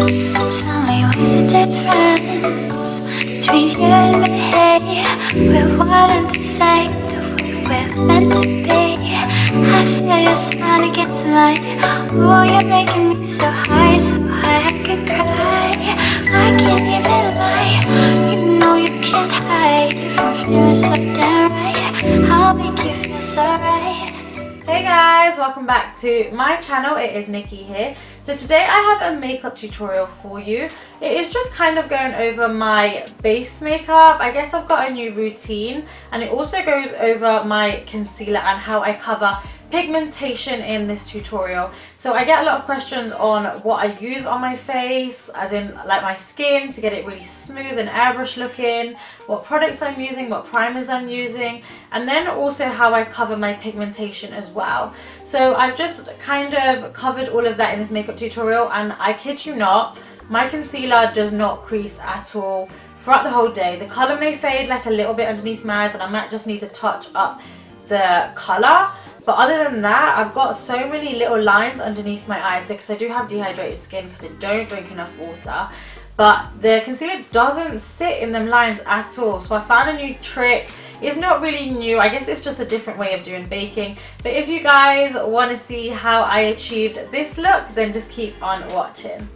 Tell me what's the difference between you and me? We're one and the same, the way we're meant to be. I feel your smile against mine. Oh, you're making me so high I can cry. I can't even lie. You know you can't hide from feeling so damn right. I'll make you feel so right. Hey guys, welcome back to my channel. It is Nikki here. So today I have a makeup tutorial for you. It is just kind of going over my base makeup. I guess I've got a new routine, and it also goes over my concealer and how I cover pigmentation in this tutorial. So I get a lot of questions on what I use on my face, as in like my skin, to get it really smooth and airbrush looking, what products I'm using, what primers I'm using, and then also how I cover my pigmentation as well. So I've just kind of covered all of that in this makeup tutorial, and I kid you not, my concealer does not crease at all throughout the whole day. The colour may fade like a little bit underneath my eyes, and I might just need to touch up the colour. But other than that, I've got so many little lines underneath my eyes because I do have dehydrated skin because I don't drink enough water. But the concealer doesn't sit in them lines at all. So I found a new trick. It's not really new. I guess it's just a different way of doing baking. But if you guys want to see how I achieved this look, then just keep on watching.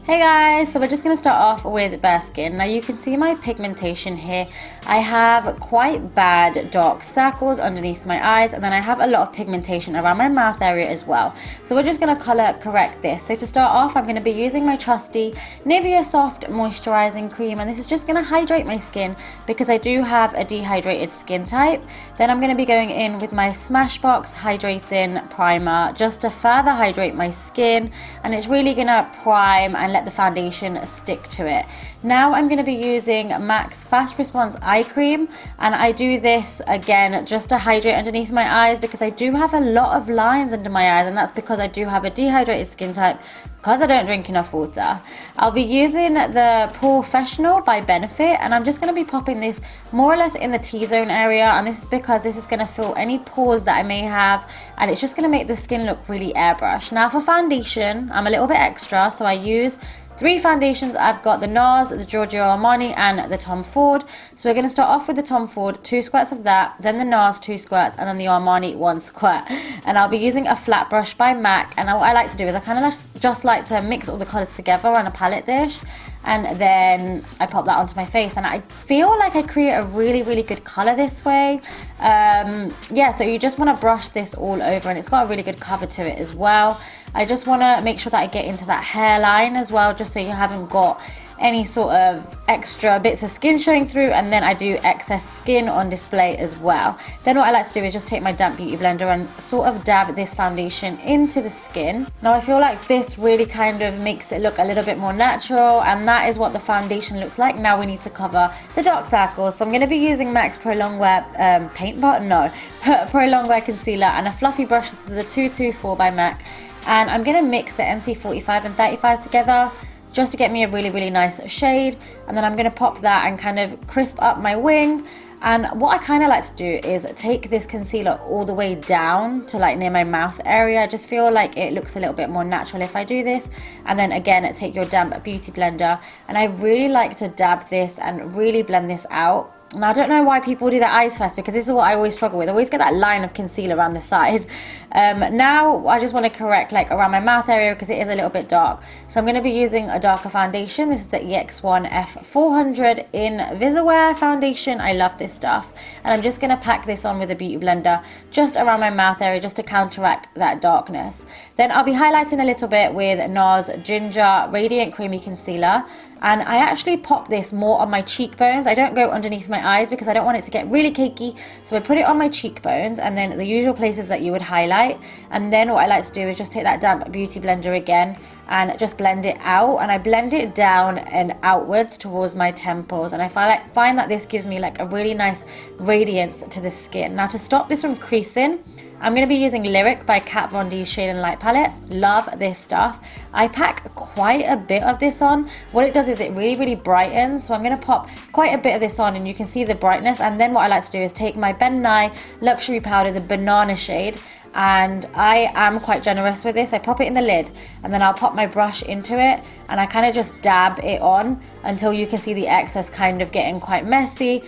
Hey guys, so we're just going to start off with bare skin. Now you can see my pigmentation here. I have quite bad dark circles underneath my eyes, and then I have a lot of pigmentation around my mouth area as well. So we're just going to color correct this. So to start off, I'm going to be using my trusty NIVEA Soft Moisturizing Cream, and this is just going to hydrate my skin because I do have a dehydrated skin type. Then I'm going to be going in with my SMASHBOX Hydrating Primer just to further hydrate my skin, and it's really going to prime and let the foundation stick to it. Now I'm going to be using MAC's Fast Response Eye Cream, and I do this again just to hydrate underneath my eyes because I do have a lot of lines under my eyes, and that's because I do have a dehydrated skin type because I don't drink enough water. I'll be using the Professional by Benefit, and I'm just going to be popping this more or less in the T-zone area, and this is because this is going to fill any pores that I may have, and it's just going to make the skin look really airbrushed. Now for foundation, I'm a little bit extra, so I use 3 foundations. I've got the NARS, the GIROGIO Armani, and the Tom Ford. So we're going to start off with the Tom Ford, 2 squirts of that, then the NARS, 2 squirts, and then the Armani, 1 squirt. And I'll be using a flat brush by MAC, and what I like to do is I kind of just like to mix all the colours together on a palette dish, and then I pop that onto my face, and I feel like I create a really good colour this way. Yeah, so you just want to brush this all over, and it's got a really good cover to it as well. I just want to make sure that I get into that hairline as well, just so you haven't got any sort of extra bits of skin showing through, and then I do excess skin on display as well. Then what I like to do is just take my damp beauty blender and sort of dab this foundation into the skin. Now I feel like this really kind of makes it look a little bit more natural, and that is what the foundation looks like. Now we need to cover the dark circles, so I'm going to be using MAC's Pro Longwear paint pot, no, Pro Longwear concealer and a fluffy brush. This is the 224 by MAC, and I'm going to mix the NC45 and 35 together just to get me a really nice shade, and then I'm going to pop that and kind of crisp up my wing. And what I kind of like to do is take this concealer all the way down to like near my mouth area. I just feel like it looks a little bit more natural if I do this. And then again, take your damp beauty blender, and I really like to dab this and really blend this out. Now I don't know why people do their eyes first, because this is what I always struggle with. I always get that line of concealer around the side. Now I just want to correct like around my mouth area because it is a little bit dark. So I'm going to be using a darker foundation. This is the EX1 F400 in Visiwear foundation. I love this stuff. And I'm just going to pack this on with a beauty blender just around my mouth area just to counteract that darkness. Then I'll be highlighting a little bit with NARS Ginger Radiant Creamy Concealer. And I actually pop this more on my cheekbones. I don't go underneath my eyes because I don't want it to get really cakey. So I put it on my cheekbones and then the usual places that you would highlight. And then what I like to do is just take that damp beauty blender again and just blend it out. And I blend it down and outwards towards my temples. And I find that this gives me like a really nice radiance to the skin. Now to stop this from creasing, I'm going to be using Lyric by Kat Von D's Shade and Light palette. Love this stuff. I pack quite a bit of this on. What it does is it really brightens. So I'm going to pop quite a bit of this on, and you can see the brightness. And then what I like to do is take my Ben Nye Luxury Powder, the banana shade, and I am quite generous with this. I pop it in the lid and then I'll pop my brush into it and I kind of just dab it on until you can see the excess kind of getting quite messy.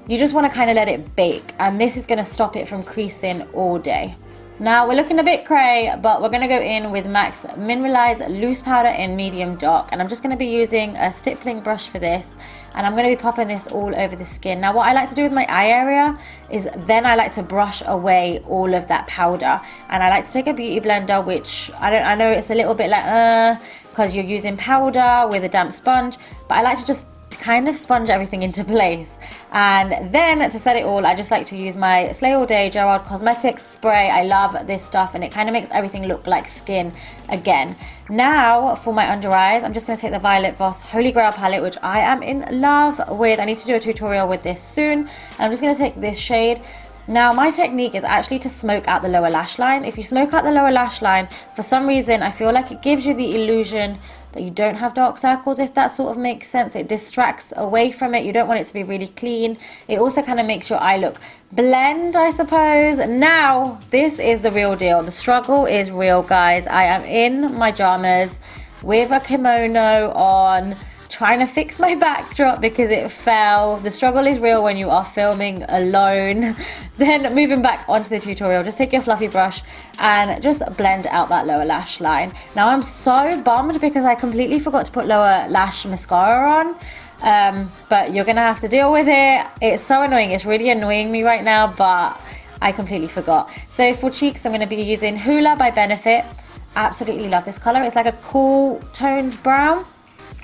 You just want to kind of let it bake, and this is going to stop it from creasing all day. Now we're looking a bit cray, but we're going to go in with MAC's Mineralized Loose Powder in medium dark, and I'm just going to be using a stippling brush for this, and I'm going to be popping this all over the skin. Now what I like to do with my eye area is then I like to brush away all of that powder, and I like to take a beauty blender, which I know it's a little bit like because you're using powder with a damp sponge, but I like to just kind of sponge everything into place. And then to set it all, I just like to use my Slay All Day Gerard Cosmetics spray. I love this stuff and it kind of makes everything look like skin again. Now for my under eyes, I'm just going to take the Violet Voss Holy Grail palette, which I am in love with. I need to do a tutorial with this soon, and I'm just going to take this shade. Now my technique is actually to smoke out the lower lash line. If you smoke out the lower lash line, for some reason I feel like it gives you the illusion that you don't have dark circles, if that sort of makes sense. It distracts away from it. You don't want it to be really clean. It also kind of makes your eye look blend, I suppose. Now this is the real deal. The struggle is real, guys. I am in my pajamas with a kimono on, trying to fix my backdrop because it fell. The struggle is real when you are filming alone. Then moving back onto the tutorial, just take your fluffy brush and just blend out that lower lash line. Now I'm so bummed because I completely forgot to put lower lash mascara on, but you're gonna have to deal with it. It's so annoying. It's really annoying me right now, but I completely forgot. So for cheeks, I'm gonna be using Hoola by Benefit. Absolutely love this color. It's like a cool toned brown.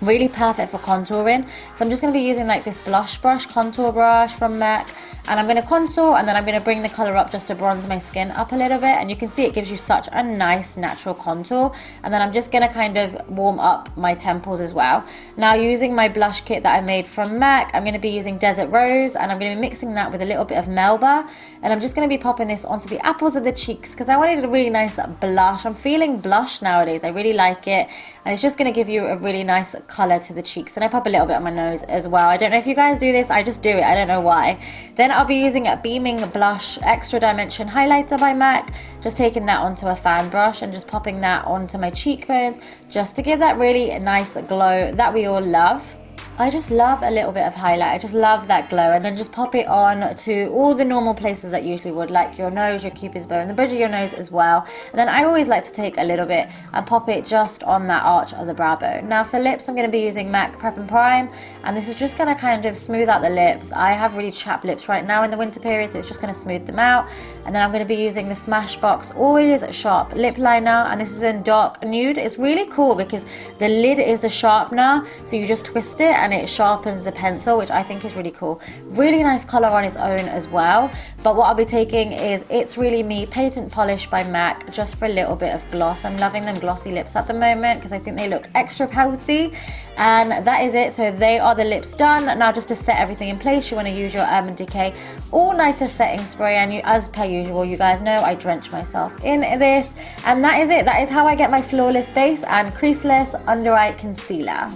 Really perfect for contouring. So I'm just going to be using like this blush brush, contour brush from MAC, and I'm going to contour, and then I'm going to bring the color up just to bronze my skin up a little bit, and you can see it gives you such a nice natural contour. And then I'm just going to kind of warm up my temples as well. Now using my blush kit that I made from MAC, I'm going to be using Desert Rose, and I'm going to be mixing that with a little bit of Melba, and I'm just going to be popping this onto the apples of the cheeks because I wanted a really nice blush. I'm feeling blush nowadays. I really like it, and it's just going to give you a really nice color to the cheeks. And I pop a little bit on my nose as well. I don't know if you guys do this, I just do it, I don't know why. Then I'll be using a Beaming Blush Extra Dimension Highlighter by MAC, just taking that onto a fan brush and just popping that onto my cheekbones just to give that really nice glow that we all love. I just love a little bit of highlight. I just love that glow, and then just pop it on to all the normal places that you usually would, like your nose, your cupid's bow, and the bridge of your nose as well. And then I always like to take a little bit and pop it just on that arch of the brow bone. Now for lips, I'm going to be using MAC Prep and Prime, and this is just going to kind of smooth out the lips. I have really chapped lips right now in the winter period, so it's just going to smooth them out. And then I'm going to be using the Smashbox Always Sharp Lip Liner, and this is in dark nude. It's really cool because the lid is the sharpener, so you just twist it and it sharpens the pencil, which I think is really cool. Really nice color on its own as well. But what I'll be taking is It's Really Me Patent Polish by MAC, just for a little bit of gloss. I'm loving them glossy lips at the moment because I think they look extra pouty. And that is it. So they are the lips done. Now just to set everything in place, you want to use your N1kk1sSecr3t all-nighter setting spray, and as per usual, you guys know I drench myself in this, and that is it. That is how I get my flawless base and creaseless under eye concealer.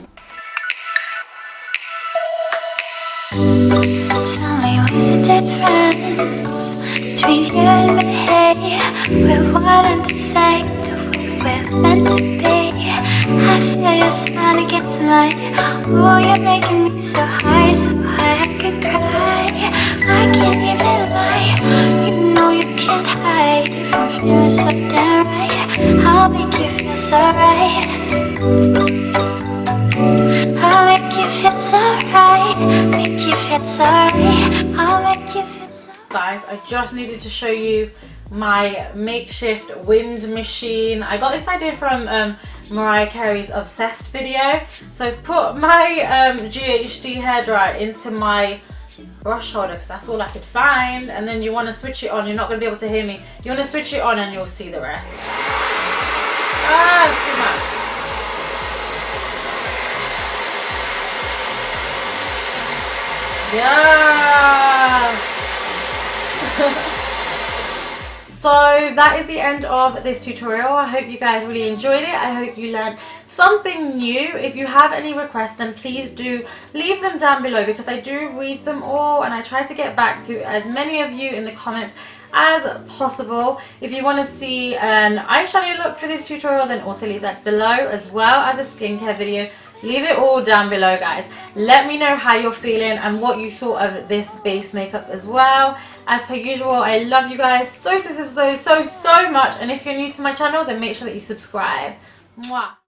Tell me what's the difference between you and me? We're one and the same, the way we're meant to be. I feel your smile against mine. Oh, you're making me so high I could cry. I can't even lie. You know you can't hide if I'm feeling so damn right. I'll make you feel so right. I'll make you feel so right. Make you feel so right. I'll make you feel so right. Guys, I just needed to show you my makeshift wind machine. I got this idea from Mariah Carey's Obsessed video. So I've put my GHD hairdryer into my brush holder because that's all I could find, and then you want to switch it on. You're not going to be able to hear me. You want to switch it on and you'll see the rest. Ah, it's too much. Yeah. So that is the end of this tutorial. I hope you guys really enjoyed it. I hope you learned something new. If you have any requests, then please do leave them down below because I do read them all and I try to get back to as many of you in the comments as possible. If you want to see an eyeshadow look for this tutorial, then also leave that below, as well as a skincare video. Leave it all down below, guys. Let me know how you're feeling and what you thought of this base makeup as well. As per usual, I love you guys so much, and if you're new to my channel, then make sure that you subscribe. Mwah.